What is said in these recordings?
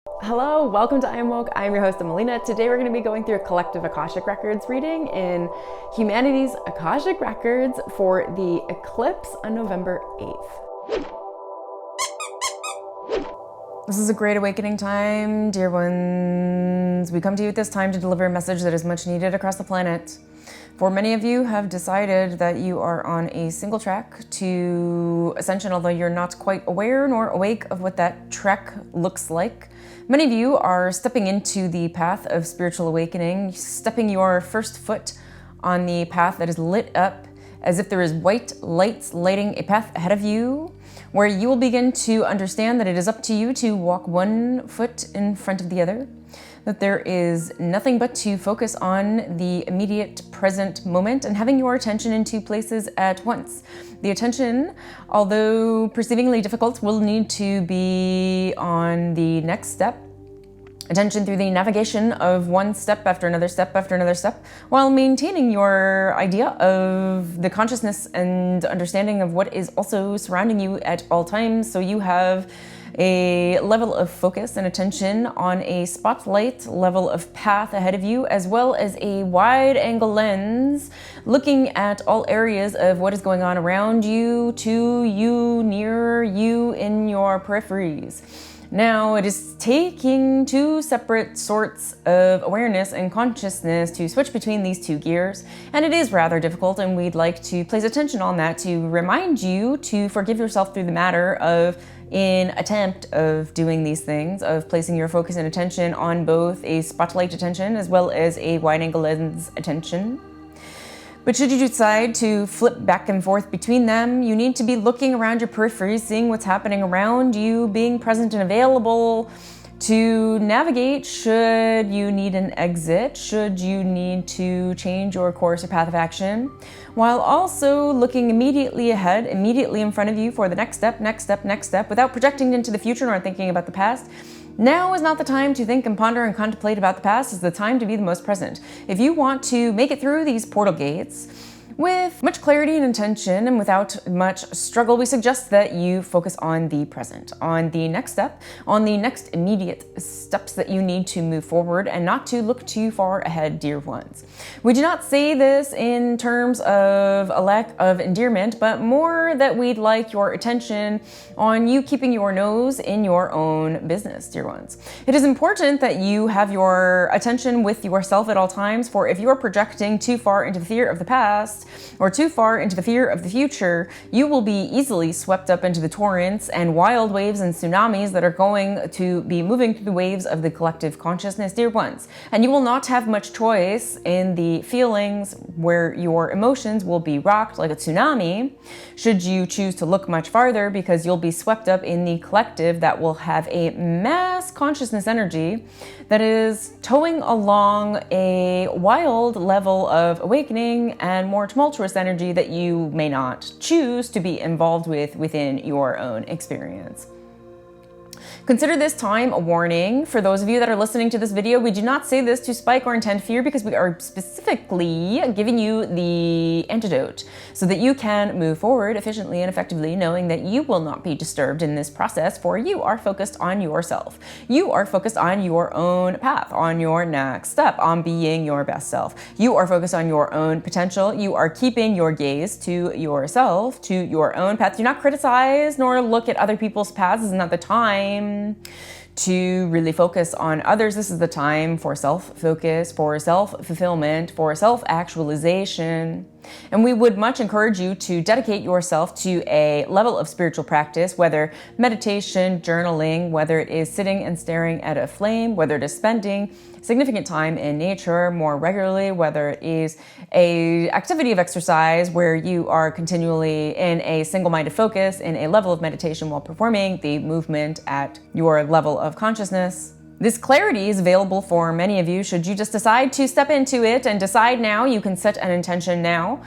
Hello, welcome to IamWoke. I'm your host, Melina. Today we're going to be going through a collective Akashic Records reading in humanity's Akashic Records for the eclipse on November 8th. This is a great awakening time, dear ones. We come to you at this time to deliver a message that is much needed across the planet. For many of you have decided that you are on a single track to ascension, although you're not quite aware nor awake of what that trek looks like. Many of you are stepping into the path of spiritual awakening, stepping your first foot on the path that is lit up as if there is white lights lighting a path ahead of you, where you will begin to understand that it is up to you to walk one foot in front of the other, that there is nothing but to focus on the immediate present moment and having your attention in two places at once. The attention, although perceivingly difficult, will need to be on the next step. Attention through the navigation of one step after another step after another step, while maintaining your idea of the consciousness and understanding of what is also surrounding you at all times, so you have a level of focus and attention on a spotlight level of path ahead of you, as well as a wide angle lens looking at all areas of what is going on around you, to you, near you, in your peripheries. Now, it is taking two separate sorts of awareness and consciousness to switch between these two gears, and it is rather difficult, and we'd like to place attention on that to remind you to forgive yourself through the matter of, in attempt of doing these things, of placing your focus and attention on both a spotlight attention as well as a wide angle lens attention. But should you decide to flip back and forth between them, you need to be looking around your periphery, seeing what's happening around you, being present and available to navigate should you need an exit, should you need to change your course or path of action, while also looking immediately ahead, immediately in front of you for the next step, next step, next step, without projecting into the future nor thinking about the past. Now is not the time to think and ponder and contemplate about the past. It's the time to be the most present. If you want to make it through these portal gates with much clarity and intention and without much struggle, we suggest that you focus on the present, on the next step, on the next immediate steps that you need to move forward, and not to look too far ahead, dear ones. We do not say this in terms of a lack of endearment, but more that we'd like your attention on you keeping your nose in your own business, dear ones. It is important that you have your attention with yourself at all times, for if you are projecting too far into the fear of the past, or too far into the fear of the future, you will be easily swept up into the torrents and wild waves and tsunamis that are going to be moving through the waves of the collective consciousness, dear ones. And you will not have much choice in the feelings where your emotions will be rocked like a tsunami, should you choose to look much farther, because you'll be swept up in the collective that will have a mass consciousness energy that is towing along a wild level of awakening and more tumultuous energy that you may not choose to be involved with within your own experience. Consider this time a warning. For those of you that are listening to this video, we do not say this to spike or intend fear, because we are specifically giving you the antidote so that you can move forward efficiently and effectively, knowing that you will not be disturbed in this process, for you are focused on yourself. You are focused on your own path, on your next step, on being your best self. You are focused on your own potential. You are keeping your gaze to yourself, to your own path. Do not criticize nor look at other people's paths. This is not the time to really focus on others. This is the time for self-focus, for self-fulfillment, for self-actualization. And we would much encourage you to dedicate yourself to a level of spiritual practice, whether meditation, journaling, whether it is sitting and staring at a flame, whether it is spending significant time in nature more regularly, whether it is a activity of exercise where you are continually in a single-minded focus, in a level of meditation while performing the movement at your level of consciousness. This clarity is available for many of you should you just decide to step into it and decide now. You can set an intention now.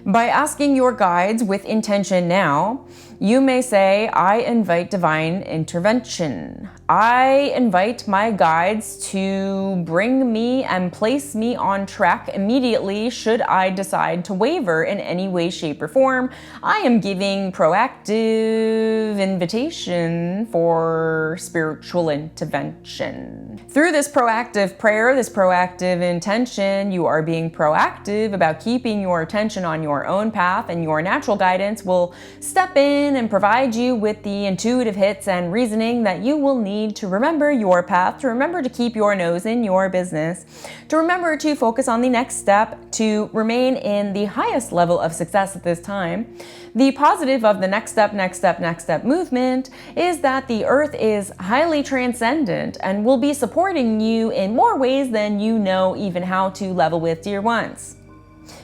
By asking your guides with intention now, You may say, I invite divine intervention. I invite my guides to bring me and place me on track immediately should I decide to waver in any way, shape, or form. I am giving proactive invitation for spiritual intervention. Through this proactive prayer, this proactive intention, you are being proactive about keeping your attention on your own path, and your natural guidance will step in and provide you with the intuitive hits and reasoning that you will need to remember your path, to remember to keep your nose in your business, to remember to focus on the next step, to remain in the highest level of success at this time. The positive of the next step movement is that the earth is highly transcendent and will be supporting you in more ways than you know even how to level with, dear ones.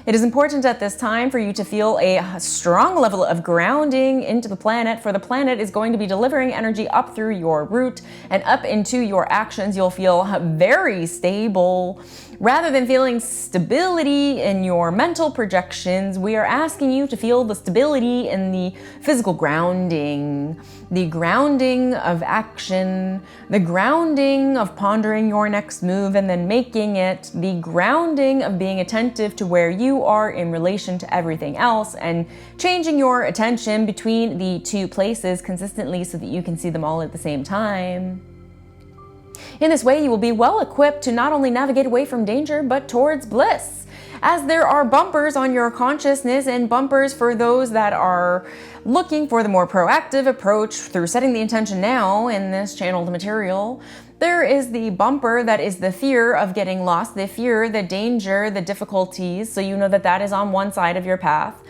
It is important at this time for you to feel a strong level of grounding into the planet, for the planet is going to be delivering energy up through your root and up into your actions. You'll feel very stable. Rather than feeling stability in your mental projections, we are asking you to feel the stability in the physical grounding, the grounding of action, the grounding of pondering your next move and then making it, the grounding of being attentive to where you are in relation to everything else and changing your attention between the two places consistently so that you can see them all at the same time. In this way, you will be well equipped to not only navigate away from danger, but towards bliss. As there are bumpers on your consciousness and bumpers for those that are looking for the more proactive approach through setting the intention now in this channeled material, there is the bumper that is the fear of getting lost, the fear, the danger, the difficulties, so you know that that is on one side of your path.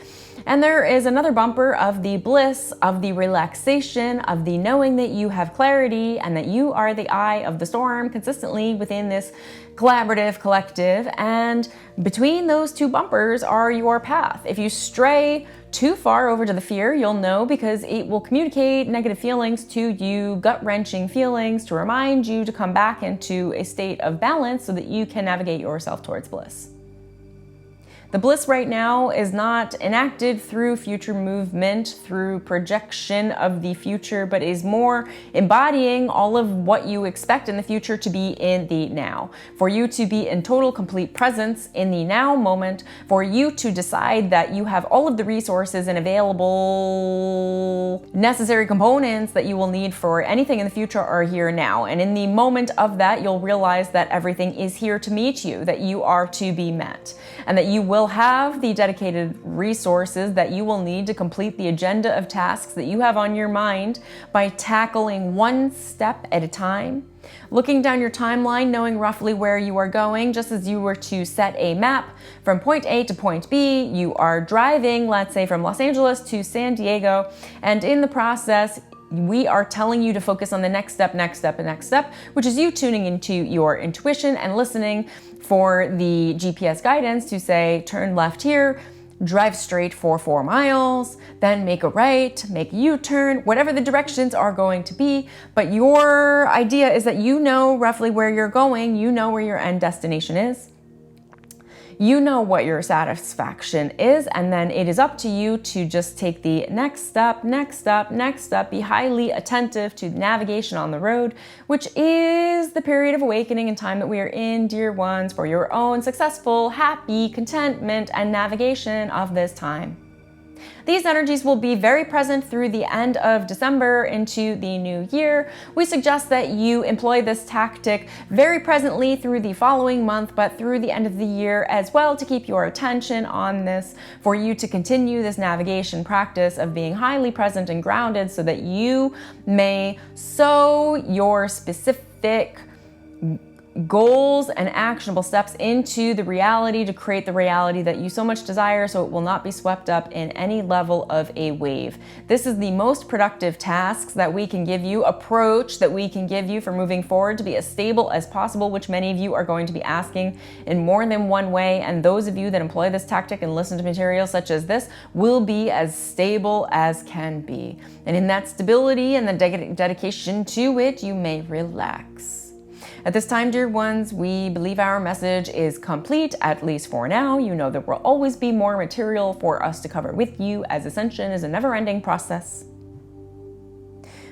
And there is another bumper of the bliss, of the relaxation, of the knowing that you have clarity and that you are the eye of the storm consistently within this collaborative collective. And between those two bumpers are your path. If you stray too far over to the fear, you'll know, because it will communicate negative feelings to you, gut-wrenching feelings, to remind you to come back into a state of balance so that you can navigate yourself towards bliss. The bliss right now is not enacted through future movement, through projection of the future, but is more embodying all of what you expect in the future to be in the now. For you to be in total, complete presence in the now moment, for you to decide that you have all of the resources and available necessary components that you will need for anything in the future are here now. And in the moment of that, you'll realize that everything is here to meet you, that you are to be met, and that you will have the dedicated resources that you will need to complete the agenda of tasks that you have on your mind by tackling one step at a time. Looking down your timeline, knowing roughly where you are going, just as you were to set a map from point A to point B, you are driving, let's say from Los Angeles to San Diego, and in the process, we are telling you to focus on the next step, which is you tuning into your intuition and listening for the GPS guidance to say, turn left here, drive straight for 4 miles, then make a right, make a U-turn, whatever the directions are going to be. But your idea is that you know roughly where you're going, you know where your end destination is. You know what your satisfaction is, and then it is up to you to just take the next step, be highly attentive to navigation on the road, which is the period of awakening and time that we are in, dear ones, for your own successful, happy, contentment, and navigation of this time. These energies will be very present through the end of December into the new year. We suggest that you employ this tactic very presently through the following month, but through the end of the year as well, to keep your attention on this, for you to continue this navigation practice of being highly present and grounded so that you may sow your specific goals and actionable steps into the reality to create the reality that you so much desire, so it will not be swept up in any level of a wave. This is the most productive tasks that we can give you, approach that we can give you for moving forward to be as stable as possible, which many of you are going to be asking in more than one way. And those of you that employ this tactic and listen to materials such as this will be as stable as can be. And in that stability and the dedication to it, you may relax. At this time, dear ones, we believe our message is complete, at least for now. You know there will always be more material for us to cover with you, as ascension is a never-ending process.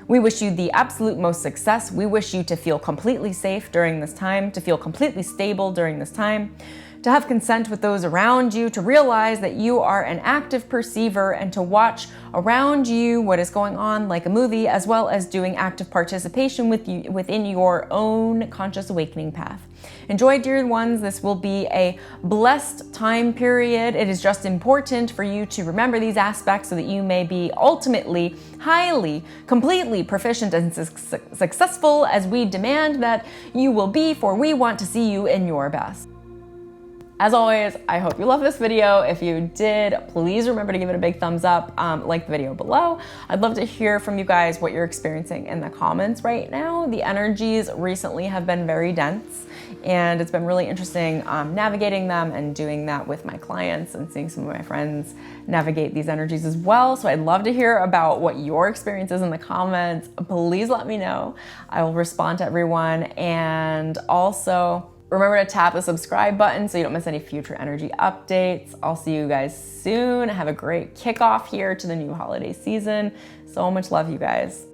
We wish you the absolute most success. We wish you to feel completely safe during this time, to feel completely stable during this time, to have consent with those around you, to realize that you are an active perceiver, and to watch around you what is going on like a movie, as well as doing active participation within your own conscious awakening path. Enjoy, dear ones. This will be a blessed time period. It is just important for you to remember these aspects so that you may be ultimately, highly, completely proficient and successful as we demand that you will be, for we want to see you in your best. As always, I hope you love this video. If you did, please remember to give it a big thumbs up, like the video below. I'd love to hear from you guys what you're experiencing in the comments right now. The energies recently have been very dense, and it's been really interesting navigating them and doing that with my clients and seeing some of my friends navigate these energies as well. So I'd love to hear about what your experience is in the comments. Please let me know. I will respond to everyone, and also remember to tap the subscribe button so you don't miss any future energy updates. I'll see you guys soon. Have a great kickoff here to the new holiday season. So much love, you guys.